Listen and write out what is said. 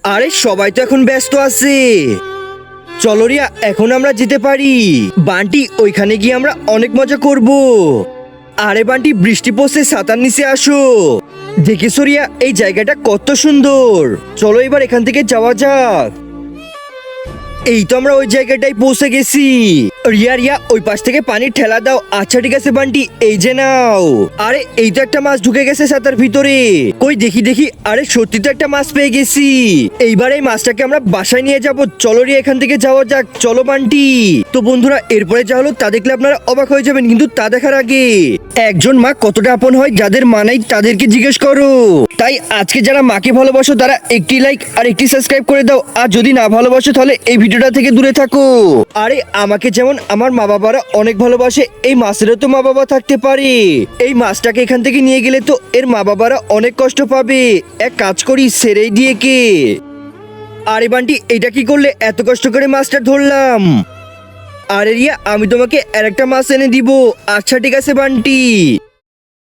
আরে সবাই তো এখন ব্যস্ত আছে। চলো রিয়া, এখন আমরা যেতে পারি। বান্টি, ওইখানে গিয়ে আমরা অনেক মজা করব। আরে বান্টি, বৃষ্টি পড়ছে, ছাতার নিচে আসো। দেখেছো রিয়া, এই জায়গাটা কত সুন্দর। চলো এবার এখান থেকে যাওয়া যাক। এই তো আমরা ওই জায়গাটায় পৌঁছে গেছি। রিয়া রিয়া, ওই পাশ থেকে পানির ঠেলা দাও। আচ্ছা ঠিক আছে বান্টি, এই যে নাও। আরে এই তো একটা মাছ ঢুকে গেছে ছাতার ভিতরে। কই দেখি দেখি, আরে সত্যি তো একটা মাছ পেয়ে গেছি। এইবার এই মাছটাকে আমরা বাসায় নিয়ে যাব। চলো রিয়া, এখান থেকে যাওয়া যাক। চলো বান্টি। তো বন্ধুরা, এরপরে যা হলো তা দেখলে আপনারা অবাক হয়ে যাবেন, কিন্তু তা দেখার আগে একজন মা কতটা আপন হয়, যাদের মা নাই তাদেরকে জিজ্ঞেস করো। তাই আজকে যারা মাকে ভালোবাসো তারা একটি লাইক আর একটি সাবস্ক্রাইব করে দাও। আর যদি না ভালোবাসো তাহলে এই ভিডিওটা থেকে দূরে থাকো। আরে আমাকে যেমন আমার মা বাবারা অনেক ভালোবাসে, এই মাছেরও তো মা বাবা থাকতে পারে। এই মাছটাকে এখান থেকে নিয়ে গেলে তো এর মা বাবারা অনেক কষ্ট পাবে। এক কাজ করি, ছেড়েই দিয়ে কে। আরে বান্টি, এটা কি করলে? এত কষ্ট করে মাছটা ধরলাম। আরে রিয়া, আমি তোমাকে আরেকটা মাছ এনে দিব। আচ্ছা ঠিক আছে বান্টি।